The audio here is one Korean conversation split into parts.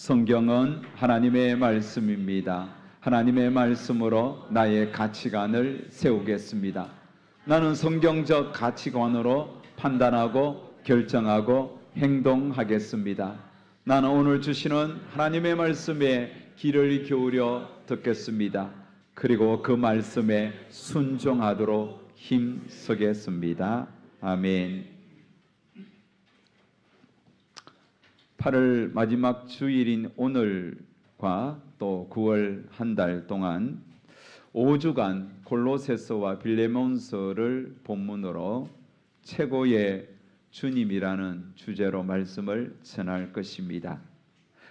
성경은 하나님의 말씀입니다. 하나님의 말씀으로 나의 가치관을 세우겠습니다. 나는 성경적 가치관으로 판단하고 결정하고 행동하겠습니다. 나는 오늘 주시는 하나님의 말씀에 귀를 기울여 듣겠습니다. 그리고 그 말씀에 순종하도록 힘쓰겠습니다. 아멘. 8월 마지막 주일인 오늘과 또 9월 한 달 동안 5주간 골로새서와 빌레몬서를 본문으로 최고의 주님이라는 주제로 말씀을 전할 것입니다.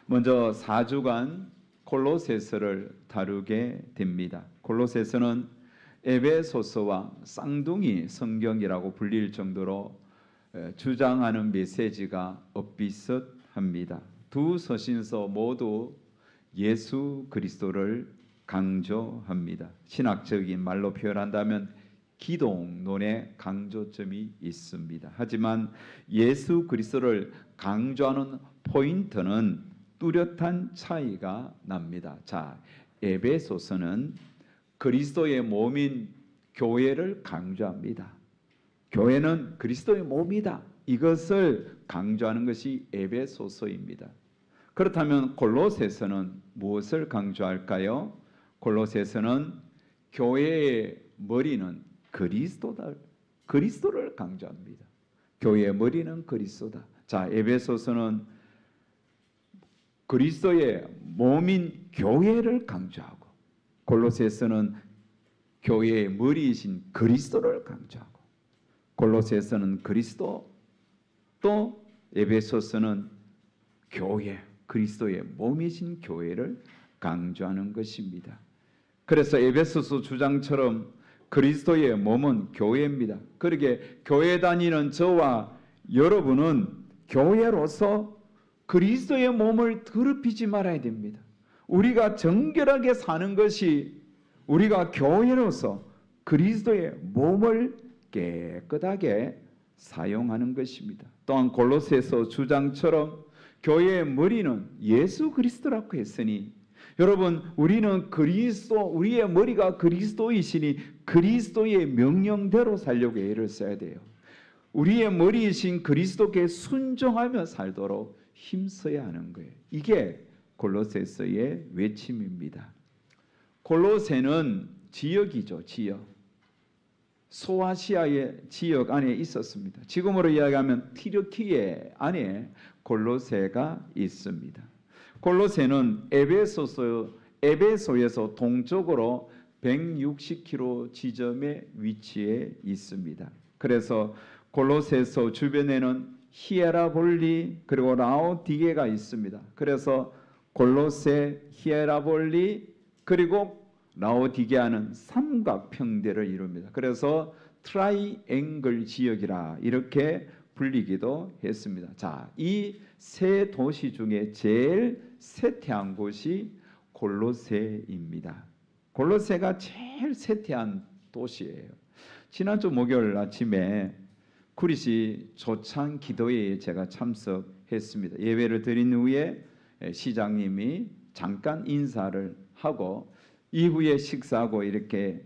먼저 4주간 골로새서를 다루게 됩니다. 골로새서는 에베소서와 쌍둥이 성경이라고 불릴 정도로 주장하는 메시지가 엇비슷합니다. 두 서신서 모두 예수 그리스도를 강조합니다. 신학적인 말로 표현한다면 기독론의 강조점이 있습니다. 하지만 예수 그리스도를 강조하는 포인트는 뚜렷한 차이가 납니다. 자, 에베소서는 그리스도의 몸인 교회를 강조합니다. 교회는 그리스도의 몸이다. 이것을 강조하는 것이 에베소서입니다. 그렇다면 골로새서는 무엇을 강조할까요? 골로새서는 교회의 머리는 그리스도다. 그리스도를 강조합니다. 교회의 머리는 그리스도다. 자, 에베소서는 그리스도의 몸인 교회를 강조하고 골로새서는 교회의 머리이신 그리스도를 강조하고 골로새서는 그리스도 또 에베소서는 교회, 그리스도의 몸이신 교회를 강조하는 것입니다. 그래서 에베소서 주장처럼 그리스도의 몸은 교회입니다. 그러게 교회 다니는 저와 여러분은 교회로서 그리스도의 몸을 더럽히지 말아야 됩니다. 우리가 정결하게 사는 것이 우리가 교회로서 그리스도의 몸을 깨끗하게 사용하는 것입니다. 또한 골로새서 주장처럼 교회의 머리는 예수 그리스도라고 했으니 여러분 우리는 그리스도 우리의 머리가 그리스도이시니 그리스도의 명령대로 살려고 애를 써야 돼요. 우리의 머리이신 그리스도께 순종하며 살도록 힘써야 하는 거예요. 이게 골로새서의 외침입니다. 골로새는 지역이죠. 지역. 소아시아의 지역 안에 있었습니다. 지금으로 이야기하면 튀르키예 안에 골로새가 있습니다. 골로새는 에베소에서 동쪽으로 160km 지점에 위치해 있습니다. 그래서 골로새서 주변에는 히에라볼리 그리고 라오디게가 있습니다. 그래서 골로새, 히에라볼리 그리고 라오디게아는 삼각평대를 이룹니다. 그래서 트라이앵글 지역이라 이렇게 불리기도 했습니다. 자, 이 세 도시 중에 제일 쇠퇴한 곳이 골로새입니다. 골로새가 제일 쇠퇴한 도시예요. 지난주 목요일 아침에 구리시 조창 기도회에 제가 참석했습니다. 예배를 드린 후에 시장님이 잠깐 인사를 하고 이후에 식사하고 이렇게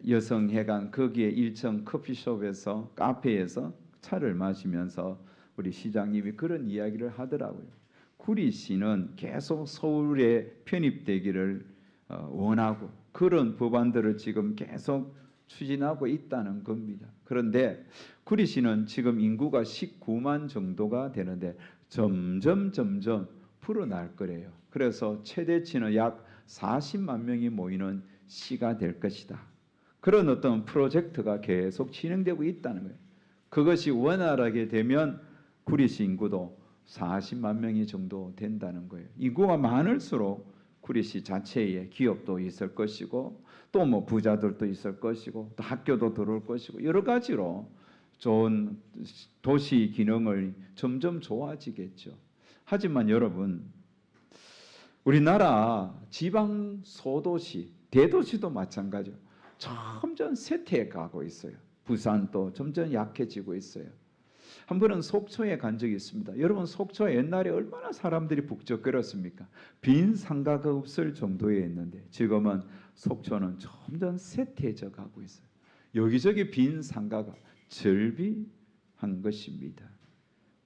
여성회관 거기에 일정 커피숍에서 카페에서 차를 마시면서 우리 시장님이 그런 이야기를 하더라고요. 구리시는 계속 서울에 편입되기를 원하고 그런 법안들을 지금 계속 추진하고 있다는 겁니다. 그런데 구리시는 지금 인구가 19만 정도가 되는데 점점 불어날 거래요. 그래서 최대치는 약 40만 명이 모이는 시가 될 것이다. 그런 어떤 프로젝트가 계속 진행되고 있다는 거예요. 그것이 원활하게 되면 구리시 인구도 40만 명이 정도 된다는 거예요. 인구가 많을수록 구리시 자체에 기업도 있을 것이고 또 뭐 부자들도 있을 것이고 또 학교도 들어올 것이고 여러 가지로 좋은 도시 기능을 점점 좋아지겠죠. 하지만 여러분 우리나라 지방 소도시, 대도시도 마찬가지로 점점 쇠퇴해 가고 있어요. 부산도 점점 약해지고 있어요. 한 번은 속초에 간 적이 있습니다. 여러분 속초 옛날에 얼마나 사람들이 북적거렸습니까? 빈 상가가 없을 정도였는데 지금은 속초는 점점 쇠퇴해져 가고 있어요. 여기저기 빈 상가가 절비한 것입니다.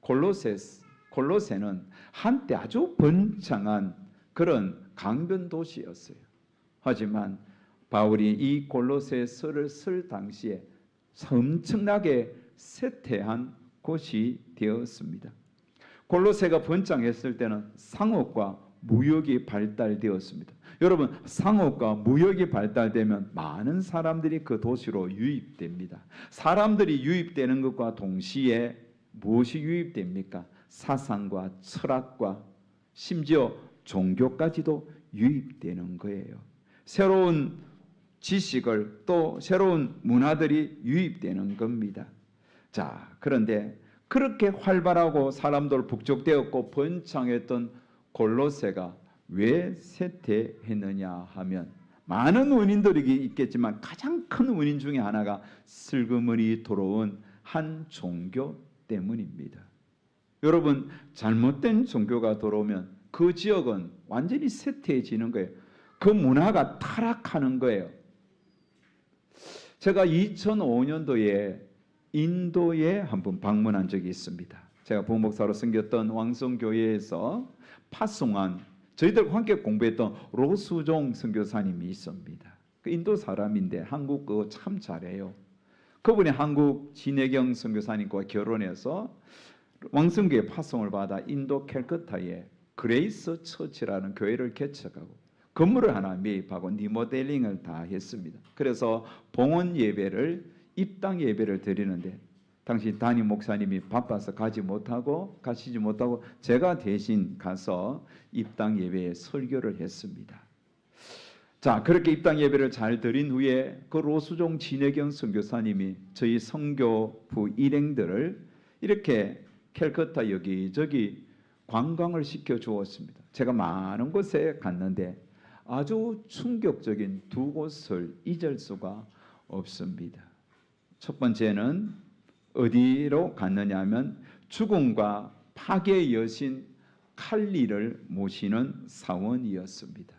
콜로세는 한때 아주 번창한 그런 강변 도시였어요. 하지만 바울이 이 골로새서를 쓸 당시에 엄청나게 쇠퇴한 곳이 되었습니다. 골로새가 번창했을 때는 상업과 무역이 발달되었습니다. 여러분, 상업과 무역이 발달되면 많은 사람들이 그 도시로 유입됩니다. 사람들이 유입되는 것과 동시에 무엇이 유입됩니까? 사상과 철학과 심지어 종교까지도 유입되는 거예요. 새로운 지식을 또 새로운 문화들이 유입되는 겁니다. 자, 그런데 그렇게 활발하고 사람들 북적되었고 번창했던 골로새가 왜 쇠퇴했느냐 하면 많은 원인들이 있겠지만 가장 큰 원인 중에 하나가 슬그머니 돌아온 한 종교 때문입니다. 여러분, 잘못된 종교가 들어오면 그 지역은 완전히 쇠퇴해지는 거예요. 그 문화가 타락하는 거예요. 제가 2005년도에 인도에 한번 방문한 적이 있습니다. 제가 부목사로 섬겼던 왕성교회에서 파송한 저희들과 함께 공부했던 로수종 선교사님이 있습니다. 그 인도 사람인데 한국어 참 잘해요. 그분이 한국 진해경 선교사님과 결혼해서 왕성교회 파송을 받아 인도 캘커타에 그레이스 처치라는 교회를 개척하고 건물을 하나 매입하고 리모델링을 다 했습니다. 그래서 봉헌 예배를 입당 예배를 드리는데 당시 담임 목사님이 바빠서 가시지 못하고 제가 대신 가서 입당 예배에 설교를 했습니다. 자, 그렇게 입당 예배를 잘 드린 후에 그 로수종 진해경 선교사님이 저희 선교부 일행들을 이렇게 캘커타 여기저기 관광을 시켜 주었습니다. 제가 많은 곳에 갔는데 아주 충격적인 두 곳을 잊을 수가 없습니다. 첫 번째는 어디로 갔느냐 하면 죽음과 파괴의 여신 칼리를 모시는 사원이었습니다.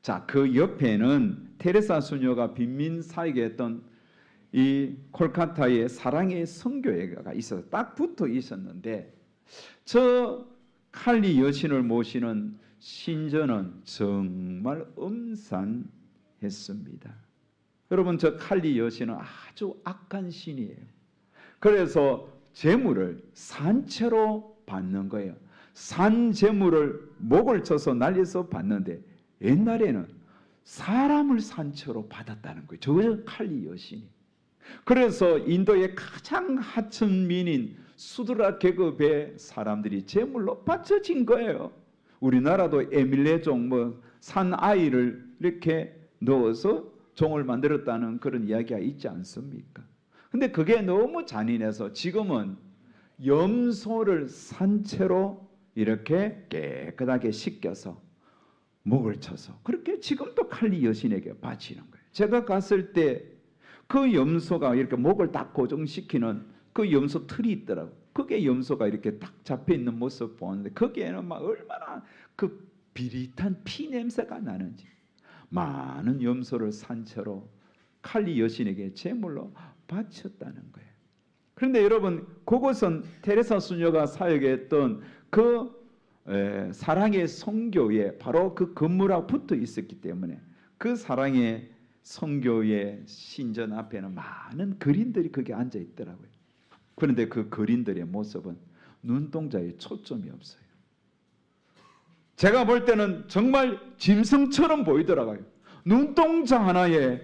자, 그 옆에는 테레사 수녀가 빈민사에게 했던 이 콜카타의 사랑의 성교회가 있어서 딱 붙어 있었는데 저 칼리 여신을 모시는 신전은 정말 음산했습니다. 여러분, 저 칼리 여신은 아주 악한 신이에요. 그래서 재물을 산채로 받는 거예요. 산 재물을 목을 쳐서 날려서 받는데 옛날에는 사람을 산채로 받았다는 거예요. 저 칼리 여신이. 그래서 인도의 가장 하층민인 수드라 계급의 사람들이 제물로 바쳐진 거예요. 우리나라도 에밀레종 산 아이를 이렇게 넣어서 종을 만들었다는 그런 이야기가 있지 않습니까? 근데 그게 너무 잔인해서 지금은 염소를 산채로 이렇게 깨끗하게 씻겨서 목을 쳐서 그렇게 지금도 칼리 여신에게 바치는 거예요. 제가 갔을 때 그 염소가 이렇게 목을 딱 고정시키는 그 염소 틀이 있더라고요. 그게 염소가 이렇게 딱 잡혀 있는 모습 보는데 거기에는 막 얼마나 그 비릿한 피 냄새가 나는지 많은 염소를 산채로 칼리 여신에게 제물로 바쳤다는 거예요. 그런데 여러분, 그곳은 테레사 수녀가 사역했던 그 사랑의 성교에 바로 그 건물하고 붙어 있었기 때문에 그 사랑의 성교의 신전 앞에는 많은 그림들이 거기 앉아 있더라고요. 그런데 그 그림들의 모습은 눈동자에 초점이 없어요. 제가 볼 때는 정말 짐승처럼 보이더라고요. 눈동자 하나에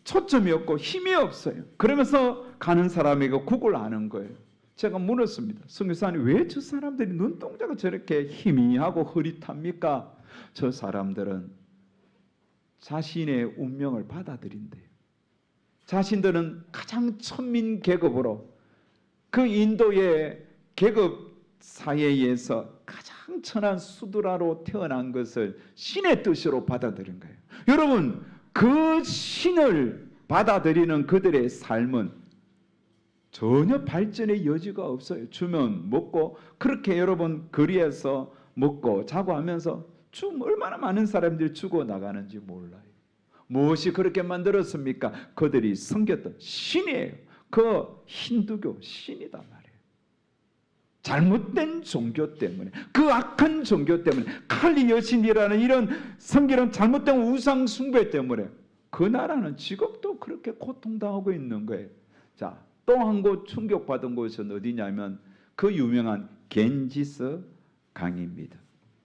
초점이 없고 힘이 없어요. 그러면서 가는 사람에게 구걸 아는 거예요. 제가 물었습니다. 선교사님, 왜 저 사람들이 눈동자가 저렇게 희미하고 흐릿합니까? 저 사람들은 자신의 운명을 받아들인대요. 자신들은 가장 천민 계급으로 그 인도의 계급 사회에서 가장 천한 수드라로 태어난 것을 신의 뜻으로 받아들인 거예요. 여러분, 그 신을 받아들이는 그들의 삶은 전혀 발전의 여지가 없어요. 주면 먹고 그렇게 여러분 거리에서 먹고 자고 하면서 얼마나 많은 사람들이 죽어 나가는지 몰라요. 무엇이 그렇게 만들었습니까? 그들이 섬겼던 신이에요. 그 힌두교 신이단 말이에요. 잘못된 종교 때문에, 그 악한 종교 때문에, 칼리 여신이라는 이런 섬기는 잘못된 우상 숭배 때문에 그 나라는 지금도 그렇게 고통당하고 있는 거예요. 자, 또 한 곳 충격받은 곳은 어디냐면 그 유명한 겐지스 강입니다.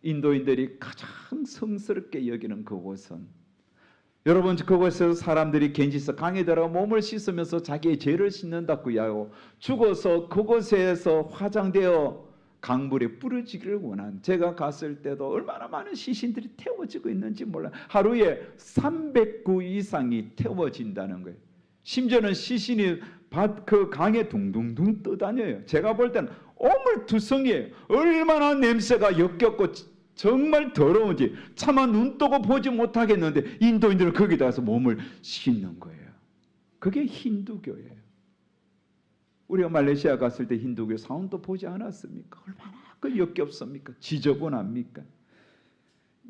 인도인들이 가장 성스럽게 여기는 그곳은, 여러분 그곳에서 사람들이 겐지스 강에 들어가 몸을 씻으면서 자기의 죄를 씻는다고 하고 죽어서 그곳에서 화장되어 강물에 뿌려지기를 원한, 제가 갔을 때도 얼마나 많은 시신들이 태워지고 있는지 몰라요. 하루에 300구 이상이 태워진다는 거예요. 심지어는 시신이 그 강에 둥둥둥 떠다녀요. 제가 볼 때는 오물투성이에요. 얼마나 냄새가 역겹고 정말 더러운지 차마 눈 뜨고 보지 못하겠는데 인도인들은 거기다 가서 몸을 씻는 거예요. 그게 힌두교예요. 우리가 말레이시아 갔을 때 힌두교 사원도 보지 않았습니까? 얼마나 그 역겹습니까? 지저분합니까?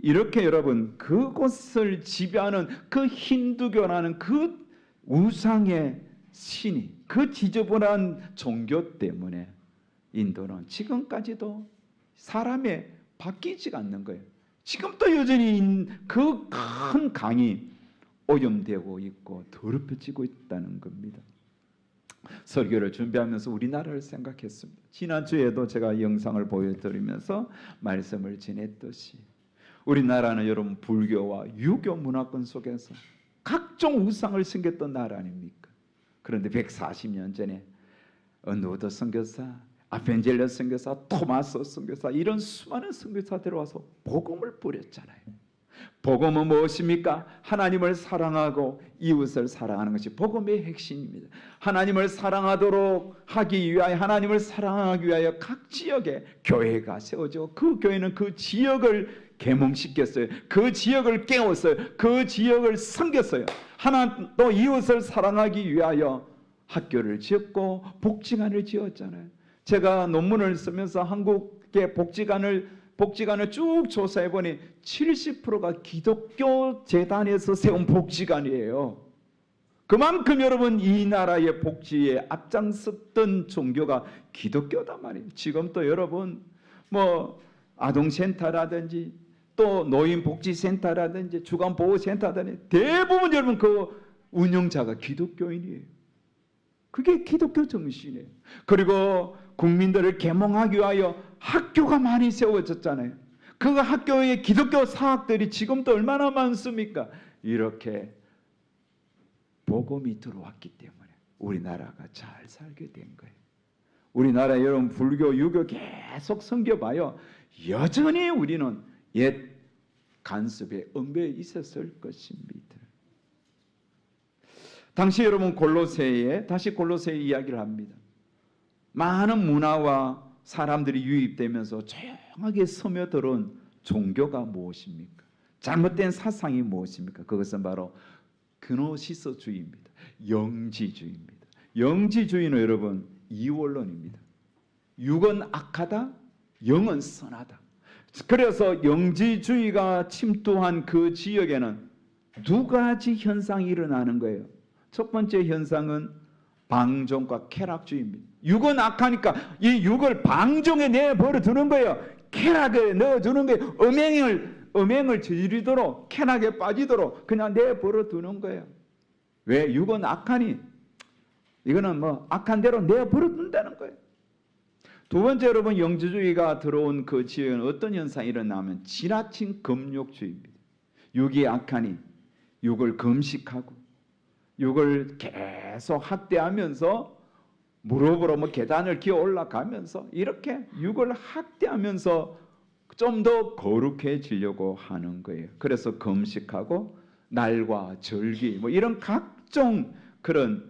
이렇게 여러분 그곳을 지배하는 그 힌두교라는 그 우상의 신이, 그 지저분한 종교 때문에 인도는 지금까지도 사람의 바뀌지가 않는 거예요. 지금도 여전히 그 큰 강이 오염되고 있고 더럽혀지고 있다는 겁니다. 설교를 준비하면서 우리나라를 생각했습니다. 지난주에도 제가 영상을 보여드리면서 말씀을 전했듯이 우리나라는 여러분 불교와 유교 문화권 속에서 각종 우상을 섬겼던 나라 아닙니까? 그런데 140년 전에 언누드 선교사, 아펜젤러 선교사, 토마스 선교사, 이런 수많은 선교사들이 와서 복음을 뿌렸잖아요. 복음은 무엇입니까? 하나님을 사랑하고 이웃을 사랑하는 것이 복음의 핵심입니다. 하나님을 사랑하도록 하기 위하여, 하나님을 사랑하기 위하여 각 지역에 교회가 세워져 그 교회는 그 지역을 계몽시켰어요. 그 지역을 깨웠어요. 그 지역을 섬겼어요. 하나 또 이웃을 사랑하기 위하여 학교를 지었고 복지관을 지었잖아요. 제가 논문을 쓰면서 한국의 복지관을 쭉 조사해 보니 70%가 기독교 재단에서 세운 복지관이에요. 그만큼 여러분 이 나라의 복지에 앞장섰던 종교가 기독교단 말이에요. 지금 또 여러분 뭐 아동센터라든지 또 노인복지센터라든지 주간보호센터라든지 대부분 여러분 그 운영자가 기독교인이에요. 그게 기독교 정신이에요. 그리고 국민들을 계몽하기 위하여 학교가 많이 세워졌잖아요. 그 학교에 기독교 사학들이 지금도 얼마나 많습니까? 이렇게 복음이 들어왔기 때문에 우리나라가 잘 살게 된 거예요. 우리나라 여러분 불교, 유교 계속 섬겨봐요. 여전히 우리는 옛 간섭에 엉배해 있었을 것입니다. 당시 여러분 다시 골로새에 이야기를 합니다. 많은 문화와 사람들이 유입되면서 조용하게 스며들은 종교가 무엇입니까? 잘못된 사상이 무엇입니까? 그것은 바로 그노시스주의입니다. 영지주의입니다. 영지주의는 여러분 이원론입니다. 육은 악하다, 영은 선하다. 그래서 영지주의가 침투한 그 지역에는 두 가지 현상이 일어나는 거예요. 첫 번째 현상은 방종과 쾌락주의입니다. 육은 악하니까 이 육을 방종에 내버려 두는 거예요. 쾌락에 넣어주는 거예요. 음행을 저지르도록, 쾌락에 빠지도록 그냥 내버려 두는 거예요. 왜? 육은 악하니 이거는 뭐 악한 대로 내버려 둔다는 거예요. 두 번째 여러분 영지주의가 들어온 그 지역은 어떤 현상이 일어나면 지나친 금욕주의입니다. 육이 악하니 육을 금식하고 육을 계속 학대하면서 무릎으로 뭐 계단을 기어 올라가면서 이렇게 육을 학대하면서 좀 더 거룩해지려고 하는 거예요. 그래서 금식하고 날과 절기 뭐 이런 각종 그런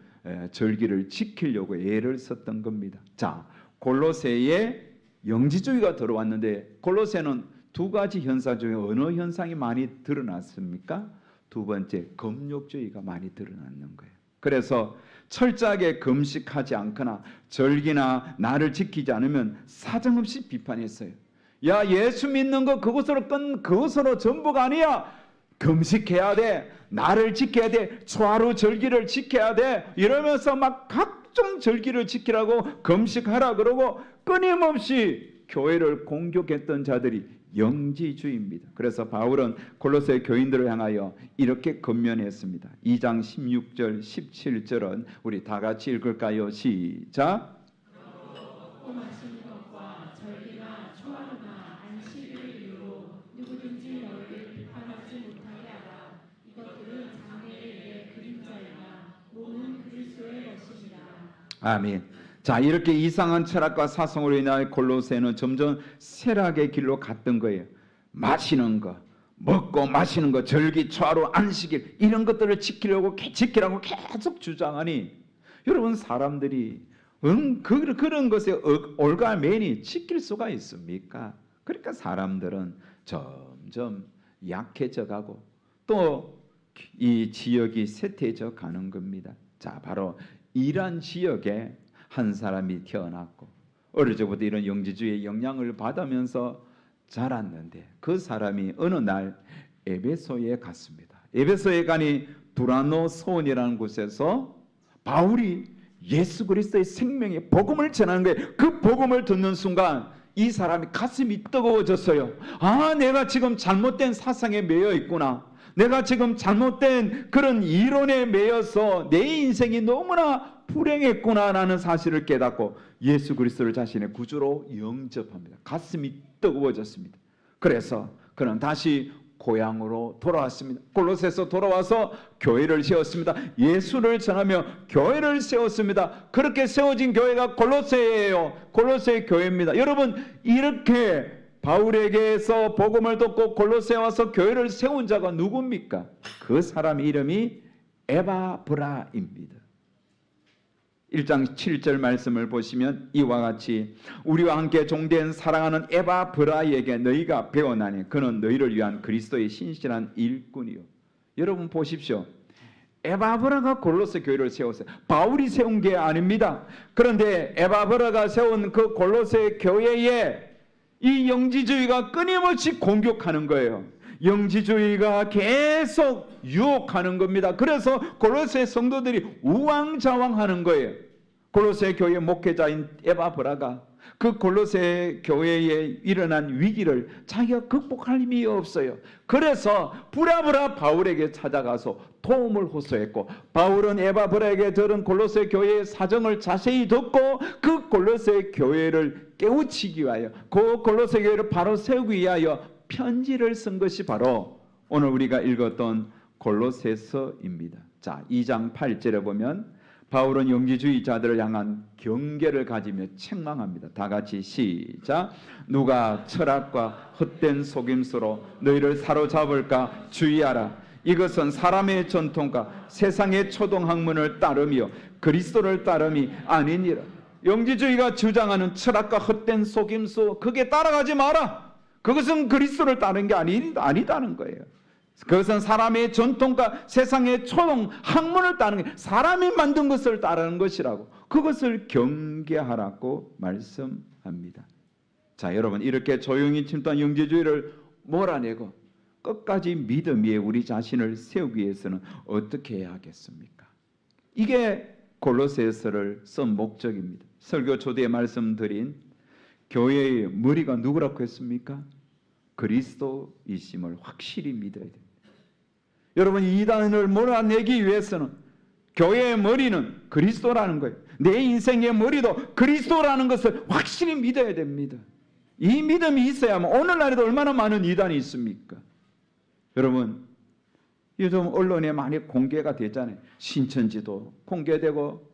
절기를 지키려고 애를 썼던 겁니다. 자, 골로새에 영지주의가 들어왔는데 골로새는 두 가지 현상 중에 어느 현상이 많이 드러났습니까? 두 번째, 금욕주의가 많이 드러났는 거예요. 그래서 철저하게 금식하지 않거나 절기나 날을 지키지 않으면 사정없이 비판했어요. 야, 예수 믿는 거 그것으로 전부가 아니야. 금식해야 돼. 날을 지켜야 돼. 초하루 절기를 지켜야 돼. 이러면서 막 각종 절기를 지키라고 금식하라 그러고 끊임없이 교회를 공격했던 자들이 영지주의입니다. 그래서 바울은 골로새 교인들을 향하여 이렇게 권면했습니다. 2장 16절 17절은 우리 다 같이 읽을까요? 시작. 마시는 것과 절기나 초하루나 안식일을 이유로 누구든지 너희를 비판하지 못하게 하라. 이것들은 장래의 일의 그림자이나 몸은 그리스도의 것이니라. 아멘. 자, 이렇게 이상한 철학과 사상으로 인하여 골로새는 점점 쇠락의 길로 갔던 거예요. 마시는 거, 먹고 마시는 거, 절기, 초하루, 안식일 이런 것들을 지키라고 계속 주장하니 여러분 사람들이 그런 것에 올가매니 지킬 수가 있습니까? 그러니까 사람들은 점점 약해져 가고 또 이 지역이 쇠퇴져 가는 겁니다. 자, 바로 이란 지역에 한 사람이 태어났고 어릴 적부터 이런 영지주의의 영향을 받으면서 자랐는데 그 사람이 어느 날 에베소에 갔습니다. 에베소에 가니 두라노 소원이라는 곳에서 바울이 예수 그리스도의 생명의 복음을 전하는 거예요. 그 복음을 듣는 순간 이 사람이 가슴이 뜨거워졌어요. 아, 내가 지금 잘못된 사상에 매여 있구나. 내가 지금 잘못된 그런 이론에 매여서 내 인생이 너무나 불행했구나라는 사실을 깨닫고 예수 그리스도를 자신의 구주로 영접합니다. 가슴이 뜨거워졌습니다. 그래서 그는 다시 고향으로 돌아왔습니다. 골로새에서 돌아와서 교회를 세웠습니다. 예수를 전하며 교회를 세웠습니다. 그렇게 세워진 교회가 골로새예요. 골로새 교회입니다. 여러분, 이렇게 바울에게서 복음을 듣고 골로새에 와서 교회를 세운 자가 누굽니까? 그 사람 이름이 에바브라입니다. 1장 7절 말씀을 보시면 이와 같이 우리와 함께 종된 사랑하는 에바브라에게 너희가 배워나니 그는 너희를 위한 그리스도의 신실한 일꾼이요. 여러분 보십시오. 에바브라가 골로새 교회를 세웠어요. 바울이 세운 게 아닙니다. 그런데 에바브라가 세운 그 골로새 교회에 이 영지주의가 끊임없이 공격하는 거예요. 영지주의가 계속 유혹하는 겁니다. 그래서 골로새 성도들이 우왕좌왕하는 거예요. 골로새 교회 목회자인 에바브라가 그 골로새 교회에 일어난 위기를 자기가 극복할 힘이 없어요. 그래서 부랴부랴 바울에게 찾아가서 도움을 호소했고 바울은 에바브라에게 들은 골로새 교회의 사정을 자세히 듣고 그 골로새 교회를 깨우치기 위하여 그 골로새 교회를 바로 세우기 위하여 편지를 쓴 것이 바로 오늘 우리가 읽었던 골로새서입니다. 자, 2장 8절에 보면 바울은 영지주의자들을 향한 경계를 가지며 책망합니다. 다 같이 시작. 누가 철학과 헛된 속임수로 너희를 사로잡을까 주의하라. 이것은 사람의 전통과 세상의 초동학문을 따르며 그리스도를 따름이 아니니라. 영지주의가 주장하는 철학과 헛된 속임수, 그게 따라가지 마라. 그것은 그리스도를 따르는 게 아니다는 거예요. 그것은 사람의 전통과 세상의 초동 학문을 따르는 게 사람이 만든 것을 따르는 것이라고 그것을 경계하라고 말씀합니다. 자, 여러분 이렇게 조용히 침투한 영지주의를 몰아내고 끝까지 믿음 위에 우리 자신을 세우기 위해서는 어떻게 해야 하겠습니까? 이게 골로새서를 쓴 목적입니다. 설교 초대에 말씀드린 교회의 머리가 누구라고 했습니까? 그리스도이심을 확실히 믿어야 됩니다. 여러분 이단을 몰아내기 위해서는 교회의 머리는 그리스도라는 거예요. 내 인생의 머리도 그리스도라는 것을 확실히 믿어야 됩니다. 이 믿음이 있어야만 오늘날에도 얼마나 많은 이단이 있습니까? 여러분 요즘 언론에 많이 공개가 됐잖아요. 신천지도 공개되고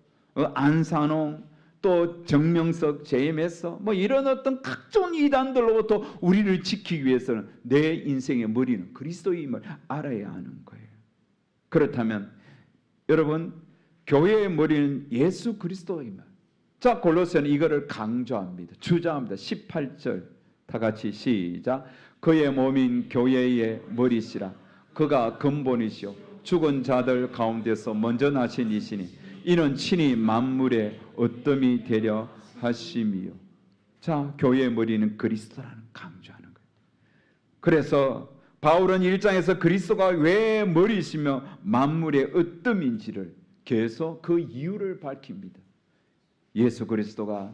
안산홍 또 정명석, JMS 뭐 이런 어떤 각종 이단들로부터 우리를 지키기 위해서는 내 인생의 머리는 그리스도임을 알아야 하는 거예요. 그렇다면 여러분 교회의 머리는 예수 그리스도임을. 자, 골로새는 이거를 강조합니다. 주장합니다. 18절 다 같이 시작. 그의 몸인 교회의 머리시라. 그가 근본이시오 죽은 자들 가운데서 먼저 나신 이시니 이는 친히 만물의 어뜸이 되려 하심이요. 자, 교회의 머리는 그리스도라는 강조하는 거예요. 그래서 바울은 1장에서 그리스도가 왜 머리이시며 만물의 어뜸인지를 계속 그 이유를 밝힙니다. 예수 그리스도가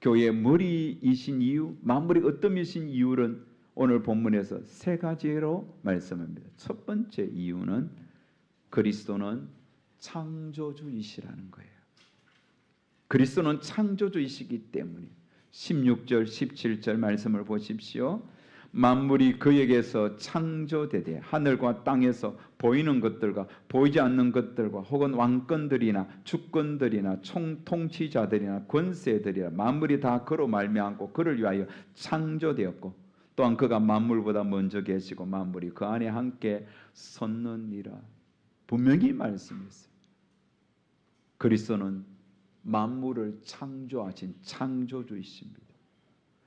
교회의 머리이신 이유, 만물의 어뜸이신 이유는 오늘 본문에서 세 가지로 말씀합니다. 첫 번째 이유는 그리스도는 창조주이시라는 거예요. 그리스도는 창조주이시기 때문에 16절 17절 말씀을 보십시오. 만물이 그에게서 창조되되 하늘과 땅에서 보이는 것들과 보이지 않는 것들과 혹은 왕권들이나 주권들이나 통치자들이나 권세들이나 만물이 다 그로 말미암고 그를 위하여 창조되었고 또한 그가 만물보다 먼저 계시고 만물이 그 안에 함께 섰느니라. 분명히 말씀했어요. 그리스도는 만물을 창조하신 창조주이십니다.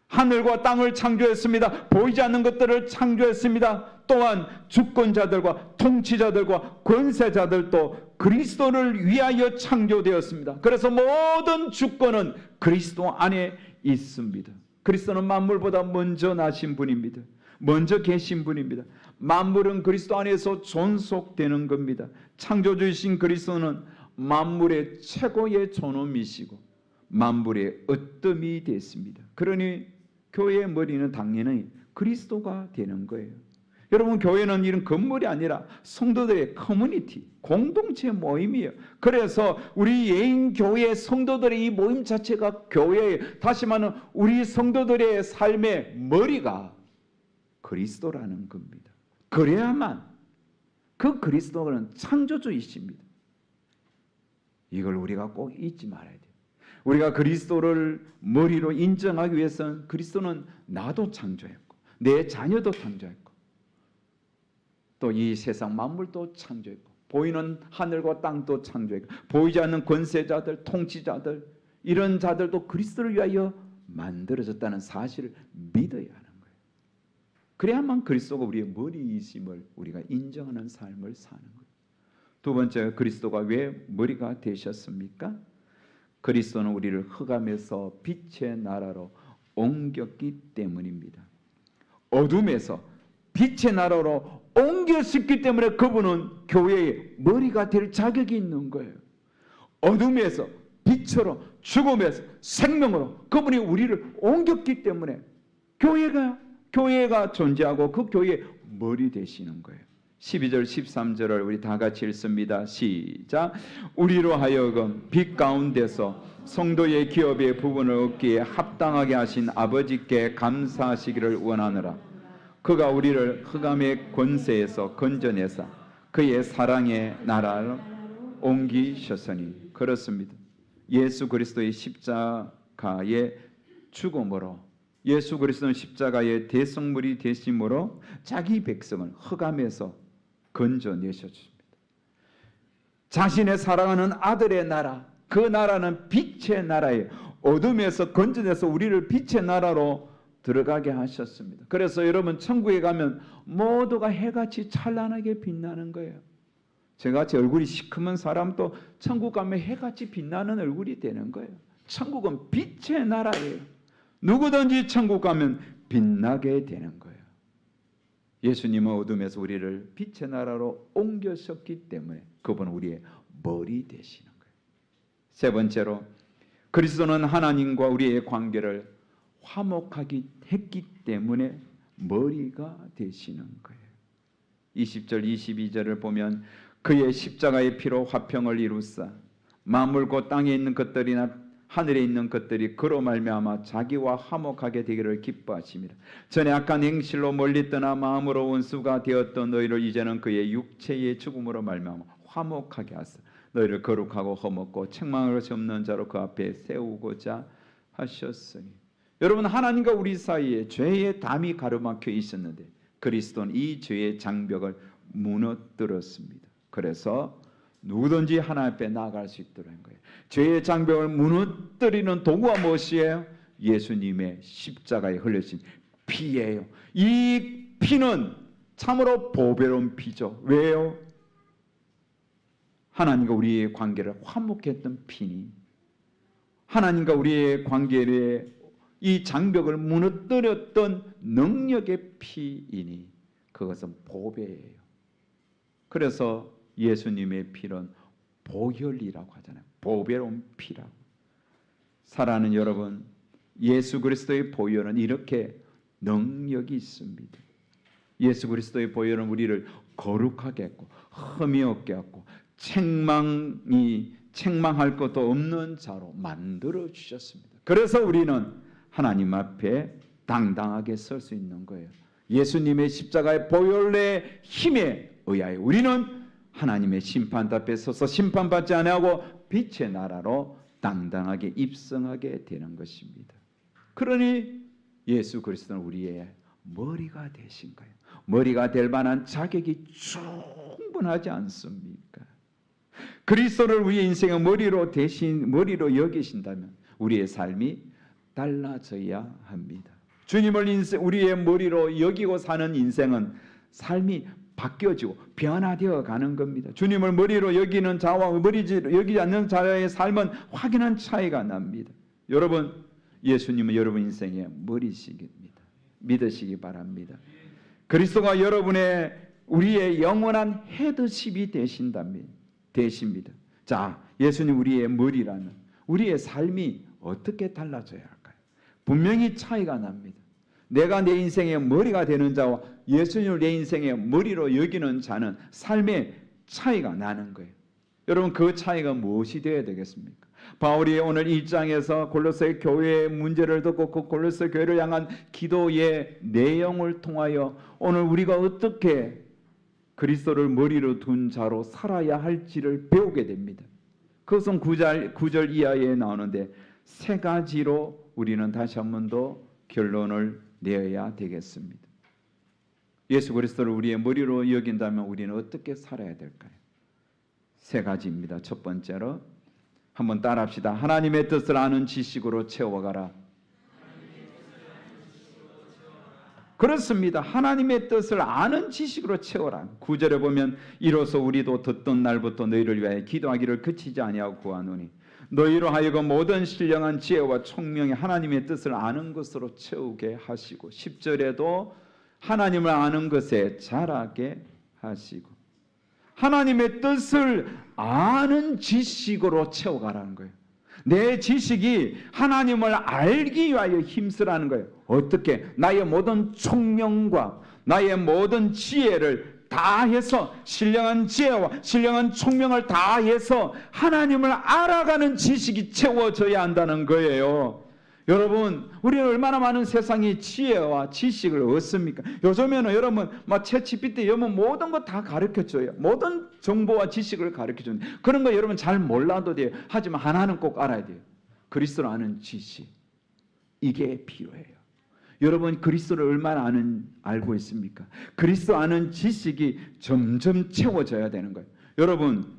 하늘과 땅을 창조했습니다. 보이지 않는 것들을 창조했습니다. 또한 주권자들과 통치자들과 권세자들도 그리스도를 위하여 창조되었습니다. 그래서 모든 주권은 그리스도 안에 있습니다. 그리스도는 만물보다 먼저 나신 분입니다. 먼저 계신 분입니다. 만물은 그리스도 안에서 존속되는 겁니다. 창조주이신 그리스도는 만물의 최고의 존엄이시고 만물의 어뜸이 됐습니다. 그러니 교회의 머리는 당연히 그리스도가 되는 거예요. 여러분, 교회는 이런 건물이 아니라 성도들의 커뮤니티, 공동체 모임이에요. 그래서 우리 예인교회 성도들의 이 모임 자체가 교회예요. 다시 말하면 우리 성도들의 삶의 머리가 그리스도라는 겁니다. 그래야만 그 그리스도는 창조주이십니다. 이걸 우리가 꼭 잊지 말아야 돼요. 우리가 그리스도를 머리로 인정하기 위해서는 그리스도는 나도 창조했고 내 자녀도 창조했고 또 이 세상 만물도 창조했고 보이는 하늘과 땅도 창조했고 보이지 않는 권세자들, 통치자들 이런 자들도 그리스도를 위하여 만들어졌다는 사실을 믿어야 하는 거예요. 그래야만 그리스도가 우리의 머리이심을 우리가 인정하는 삶을 사는 거예요. 두 번째, 그리스도가 왜 머리가 되셨습니까? 그리스도는 우리를 흑암에서 빛의 나라로 옮겼기 때문입니다. 어둠에서 빛의 나라로 옮겼기 때문에 그분은 교회의 머리가 될 자격이 있는 거예요. 어둠에서 빛으로, 죽음에서 생명으로 그분이 우리를 옮겼기 때문에 교회가 존재하고 그 교회의 머리 되시는 거예요. 12절 13절을 우리 다 같이 읽습니다. 시작. 우리로 하여금 빛 가운데서 성도의 기업의 부분을 얻기에 합당하게 하신 아버지께 감사하시기를 원하노라. 그가 우리를 흑암의 권세에서 건져내사 그의 사랑의 나라로 옮기셨으니. 그렇습니다. 예수 그리스도의 십자가의 죽음으로 예수 그리스도는 십자가의 대성물이 되심으로 자기 백성을 흑암에서 건져내셨습니다. 자신의 사랑하는 아들의 나라, 그 나라는 빛의 나라예요. 어둠에서 건져내서 우리를 빛의 나라로 들어가게 하셨습니다. 그래서 여러분 천국에 가면 모두가 해같이 찬란하게 빛나는 거예요. 저같이 얼굴이 시커먼 사람도 천국 가면 해같이 빛나는 얼굴이 되는 거예요. 천국은 빛의 나라예요. 누구든지 천국 가면 빛나게 되는 거예요. 예수님은 어둠에서 우리를 빛의 나라로 옮겨셨기 때문에 그분은 우리의 머리 되시는 거예요. 세 번째로 그리스도는 하나님과 우리의 관계를 화목하게 했기 때문에 머리가 되시는 거예요. 20절 22절을 보면 그의 십자가의 피로 화평을 이루사 만물 곧 땅에 있는 것들이나 하늘에 있는 것들이 그로 말미암아 자기와 화목하게 되기를 기뻐하심이라. 전에 악한 행실로 멀리 떠나 마음으로 원수가 되었던 너희를 이제는 그의 육체의 죽음으로 말미암아 화목하게 하사 너희를 거룩하고 험없고 책망할 수 없는 자로 그 앞에 세우고자 하셨으니. 여러분, 하나님과 우리 사이에 죄의 담이 가로막혀 있었는데 그리스도는 이 죄의 장벽을 무너뜨렸습니다. 그래서 누구든지 하나님 앞에 나아갈 수 있도록 한 거예요. 죄의 장벽을 무너뜨리는 도구가 무엇이에요? 예수님의 십자가에 흘려진 피예요. 이 피는 참으로 보배로운 피죠. 왜요? 하나님과 우리의 관계를 화목했던 피니, 하나님과 우리의 관계에 이 장벽을 무너뜨렸던 능력의 피이니 그것은 보배예요. 그래서 예수님의 피는 보혈이라고 하잖아요. 보배로운 피라고. 사랑하는 여러분, 예수 그리스도의 보혈은 이렇게 능력이 있습니다. 예수 그리스도의 보혈은 우리를 거룩하게 했고 흠이 없게 했고 책망할 것도 없는 자로 만들어 주셨습니다. 그래서 우리는 하나님 앞에 당당하게 설 수 있는 거예요. 예수님의 십자가의 보혈의 힘에 의하여 우리는 하나님의 심판 앞에 서서 심판받지 아니하고 빛의 나라로 당당하게 입성하게 되는 것입니다. 그러니 예수 그리스도는 우리의 머리가 되신 거예요. 머리가 될 만한 자격이 충분하지 않습니까? 그리스도를 우리의 인생의 머리로 여기신다면 우리의 삶이 달라져야 합니다. 주님을 우리의 머리로 여기고 사는 인생은 삶이 바뀌어지고 변화되어 가는 겁니다. 주님을 머리로 여기는 자와 머리로 여기지 않는 자의 삶은 확연한 차이가 납니다. 여러분, 예수님은 여러분 인생의 머리시기입니다. 믿으시기 바랍니다. 그리스도가 우리의 영원한 헤드십이 되십니다. 자, 예수님 우리의 머리라면 우리의 삶이 어떻게 달라져야 할까요? 분명히 차이가 납니다. 내가 내 인생의 머리가 되는 자와 예수님을 내 인생의 머리로 여기는 자는 삶의 차이가 나는 거예요. 여러분, 그 차이가 무엇이 되어야 되겠습니까? 바울이 오늘 1장에서 골로새 교회의 문제를 듣고 그 골로새 교회를 향한 기도의 내용을 통하여 오늘 우리가 어떻게 그리스도를 머리로 둔 자로 살아야 할지를 배우게 됩니다. 그것은 9절 이하에 나오는데 세 가지로 우리는 다시 한 번 더 결론을 내어야 되겠습니다. 예수 그리스도를 우리의 머리로 여긴다면 우리는 어떻게 살아야 될까요? 세 가지입니다. 첫 번째로 한번 따라합시다. 하나님의 뜻을 아는 지식으로 채워가라. 그렇습니다. 하나님의 뜻을 아는 지식으로 채워라. 9절에 보면 이로써 우리도 듣던 날부터 너희를 위하여 기도하기를 그치지 아니하고 구하노니 너희로 하여금 모든 신령한 지혜와 총명이 하나님의 뜻을 아는 것으로 채우게 하시고 10절에도 하나님을 아는 것에 자라게 하시고 하나님의 뜻을 아는 지식으로 채워가라는 거예요. 내 지식이 하나님을 알기 위하여 힘쓰라는 거예요. 어떻게? 나의 모든 총명과 나의 모든 지혜를 다해서 신령한 지혜와 신령한 총명을 다해서 하나님을 알아가는 지식이 채워져야 한다는 거예요. 여러분, 우리는 얼마나 많은 세상의 지혜와 지식을 얻습니까? 요즘에는 여러분 챗GPT 여러분 모든 거 다 가르쳐줘요. 모든 정보와 지식을 가르쳐줘요. 그런 거 여러분 잘 몰라도 돼요. 하지만 하나는 꼭 알아야 돼요. 그리스도를 아는 지식. 이게 필요해요. 여러분 그리스도를 얼마나 알고 있습니까? 그리스도 아는 지식이 점점 채워져야 되는 거예요. 여러분,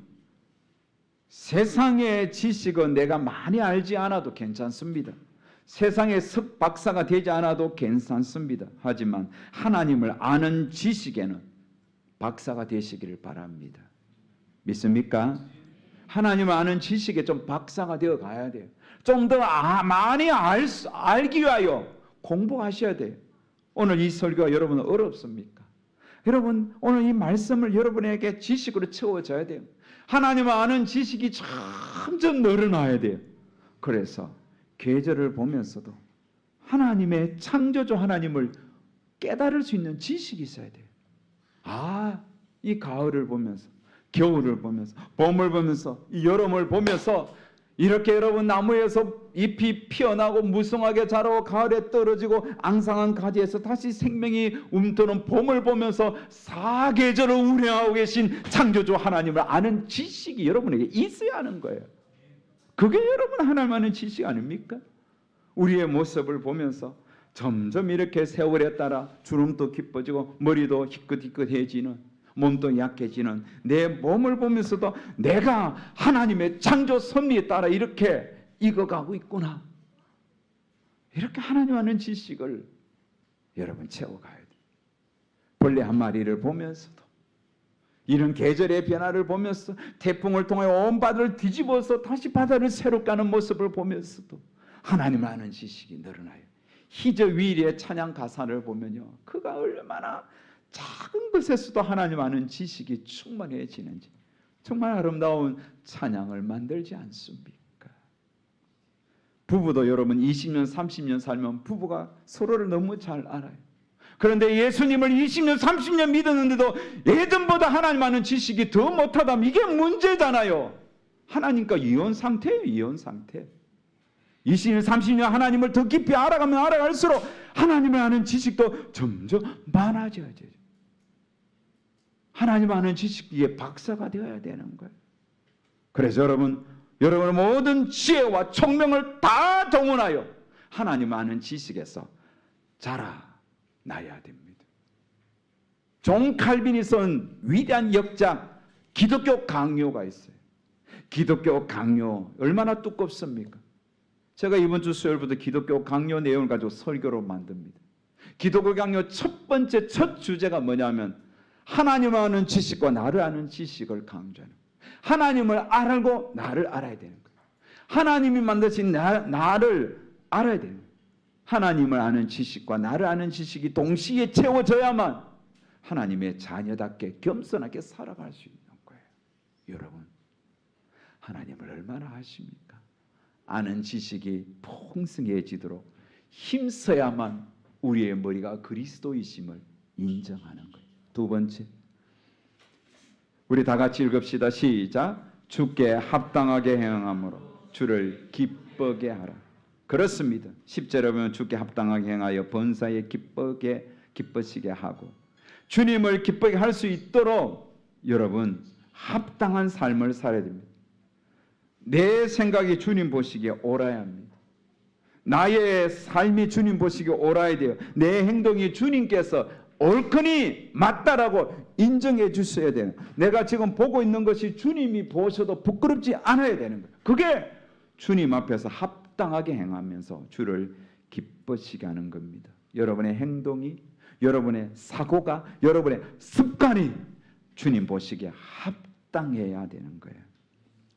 세상의 지식은 내가 많이 알지 않아도 괜찮습니다. 세상의 석박사가 되지 않아도 괜찮습니다. 하지만 하나님을 아는 지식에는 박사가 되시기를 바랍니다. 믿습니까? 하나님을 아는 지식에 좀 박사가 되어 가야 돼요. 좀 더 많이 알기 위하여 공부하셔야 돼요. 오늘 이 설교가 여러분은 어렵습니까? 여러분, 오늘 이 말씀을 여러분에게 지식으로 채워져야 돼요. 하나님을 아는 지식이 점점 늘어나야 돼요. 그래서 계절을 보면서도 하나님의 창조주 하나님을 깨달을 수 있는 지식이 있어야 돼요. 이 가을을 보면서, 겨울을 보면서, 봄을 보면서, 이 여름을 보면서 이렇게 여러분 나무에서 잎이 피어나고 무성하게 자라고 가을에 떨어지고 앙상한 가지에서 다시 생명이 움트는 봄을 보면서 사계절을 운행하고 계신 창조주 하나님을 아는 지식이 여러분에게 있어야 하는 거예요. 그게 여러분 하나님 아는 지식 아닙니까? 우리의 모습을 보면서 점점 이렇게 세월에 따라 주름도 깊어지고 머리도 희끗희끗해지는, 몸도 약해지는 내 몸을 보면서도 내가 하나님의 창조 섭리에 따라 이렇게 익어가고 있구나. 이렇게 하나님 아는 지식을 여러분 채워가야 돼요. 벌레 한 마리를 보면서도 이런 계절의 변화를 보면서 태풍을 통하여 온 바다를 뒤집어서 다시 바다를 새롭게 하는 모습을 보면서도 하나님을 아는 지식이 늘어나요. 히저 위리의 찬양 가사를 보면요, 그가 얼마나 작은 것에서도 하나님 아는 지식이 충만해지는지 정말 아름다운 찬양을 만들지 않습니까? 부부도 여러분 20년 30년 살면 부부가 서로를 너무 잘 알아요. 그런데 예수님을 20년 30년 믿었는데도 예전보다 하나님 아는 지식이 더 못하다면 이게 문제잖아요. 하나님과 이혼 상태예요. 이혼 상태. 20년 30년 하나님을 더 깊이 알아가면 알아갈수록 하나님을 아는 지식도 점점 많아져야 돼요. 하나님 아는 지식에 박사가 되어야 되는 거예요. 그래서 여러분의 모든 지혜와 총명을 다 동원하여 하나님 아는 지식에서 자라나야 됩니다. 존 칼빈이 쓴 위대한 역작 기독교 강요가 있어요. 기독교 강요 얼마나 두껍습니까? 제가 이번 주 수요일부터 기독교 강요 내용을 가지고 설교로 만듭니다. 기독교 강요 첫 번째 첫 주제가 뭐냐면 하나님을 아는 지식과 나를 아는 지식을 강조하는 거예요. 하나님을 알고 나를 알아야 되는 거예요. 하나님이 만드신 나를 알아야 되는 거예요. 하나님을 아는 지식과 나를 아는 지식이 동시에 채워져야만 하나님의 자녀답게 겸손하게 살아갈 수 있는 거예요. 여러분, 하나님을 얼마나 아십니까? 아는 지식이 풍성해지도록 힘써야만 우리의 머리가 그리스도이심을 인정하는 거예요. 두 번째, 우리 다 같이 읽읍시다. 시작. 주께 합당하게 행함으로 주를 기쁘게 하라. 그렇습니다. 10절에 보면 주께 합당하게 행하여 번사에 기쁘시게 하고 주님을 기쁘게 할 수 있도록 여러분 합당한 삶을 살아야 됩니다. 내 생각이 주님 보시기에 옳아야 합니다. 나의 삶이 주님 보시기에 옳아야 돼요. 내 행동이 주님께서 옳거니 맞다라고 인정해 주셔야 돼요. 내가 지금 보고 있는 것이 주님이 보셔도 부끄럽지 않아야 되는 거예요. 그게 주님 앞에서 합당하게 행하면서 주를 기쁘시게 하는 겁니다. 여러분의 행동이, 여러분의 사고가, 여러분의 습관이 주님 보시기에 합당해야 되는 거예요.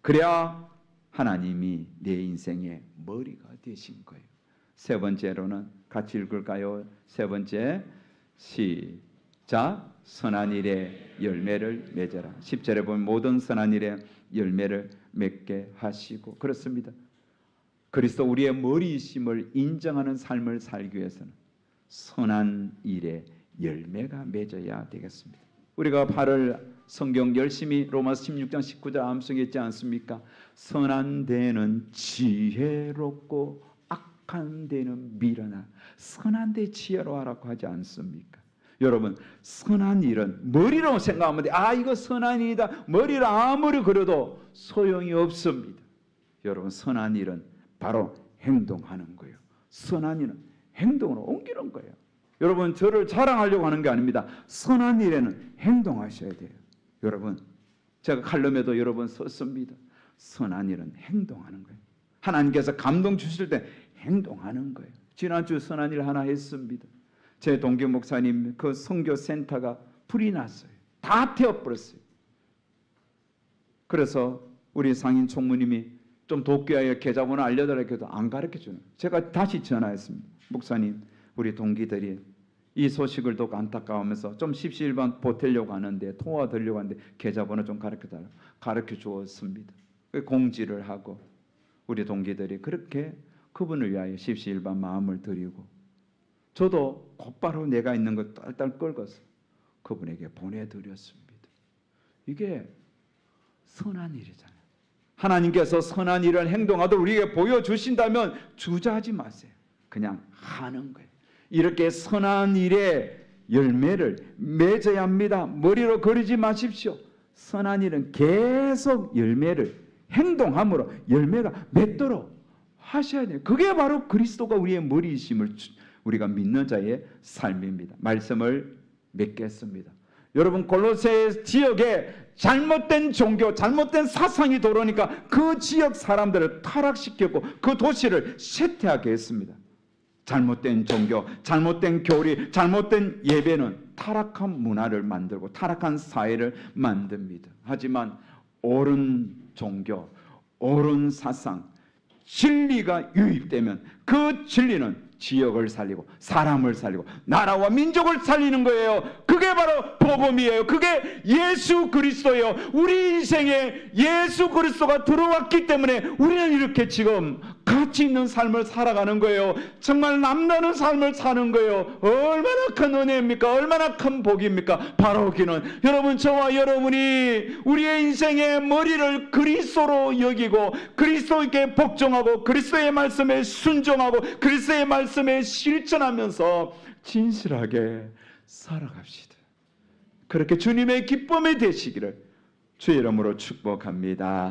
그래야 하나님이 내 인생의 머리가 되신 거예요. 세 번째로는 같이 읽을까요? 세 번째, 시작. 선한 일에 열매를 맺어라. 10절에 보면 모든 선한 일에 열매를 맺게 하시고, 그렇습니다. 그리스도 우리의 머리이심을 인정하는 삶을 살기 위해서는 선한 일에 열매가 맺어야 되겠습니다. 우리가 8월 성경 열심히 로마서 16장 19절 암송했지 않습니까? 선한 데는 지혜롭고 악한 데는 미련하. 선한 데 지혜로하라고 하지 않습니까? 여러분, 선한 일은 머리로 생각하면 돼. 이거 선한 일이다. 머리로 아무리 그려도 소용이 없습니다. 여러분, 선한 일은 바로 행동하는 거예요. 선한 일은 행동으로 옮기는 거예요. 여러분, 저를 자랑하려고 하는 게 아닙니다. 선한 일에는 행동하셔야 돼요. 여러분, 제가 칼럼에도 여러 번 썼습니다. 선한 일은 행동하는 거예요. 하나님께서 감동 주실 때 행동하는 거예요. 지난주 선한 일 하나 했습니다. 제 동기 목사님 그 선교 센터가 불이 났어요. 다 태워버렸어요. 그래서 우리 상인 총무님이 좀 돕기 계좌번호 알려달라고 해도 안 가르쳐주는 거예요. 제가 다시 전화했습니다. 목사님, 우리 동기들이 이 소식을 듣고 안타까워하면서 좀 십시일반 보태려고 하는데, 도와드리려고 하는데 계좌번호 좀 가르쳐달라고 가르쳐 주었습니다. 공지를 하고 우리 동기들이 그렇게 그분을 위하여 십시일반 마음을 드리고, 저도 곧바로 내가 있는 것 딸딸 끌고서 그분에게 보내드렸습니다. 이게 선한 일이잖아요. 하나님께서 선한 일을 행동하도록 우리에게 보여주신다면 주저하지 마세요. 그냥 하는 거예요. 이렇게 선한 일에 열매를 맺어야 합니다. 머리로 그리지 마십시오. 선한 일은 계속 열매를 행동함으로 열매가 맺도록 하셔야 돼요. 그게 바로 그리스도가 우리의 머리이심을 우리가 믿는 자의 삶입니다. 말씀을 맺겠습니다. 여러분, 골로새 지역에 잘못된 종교, 잘못된 사상이 들어오니까 그 지역 사람들을 타락시켰고 그 도시를 쇠퇴하게 했습니다. 잘못된 종교, 잘못된 교리, 잘못된 예배는 타락한 문화를 만들고 타락한 사회를 만듭니다. 하지만 옳은 종교, 옳은 사상, 진리가 유입되면 그 진리는 지역을 살리고 사람을 살리고 나라와 민족을 살리는 거예요. 그게 바로 복음이에요. 그게 예수 그리스도예요. 우리 인생에 예수 그리스도가 들어왔기 때문에 우리는 이렇게 지금 가치 있는 삶을 살아가는 거예요. 정말 남다른 삶을 사는 거예요. 얼마나 큰 은혜입니까? 얼마나 큰 복입니까? 바로 그는 여러분, 저와 여러분이 우리의 인생의 머리를 그리스도로 여기고 그리스도에게 복종하고 그리스도의 말씀에 순종하고 그리스도의 말씀에 실천하면서 진실하게 살아갑시다. 그렇게 주님의 기쁨이 되시기를 주의 이름으로 축복합니다.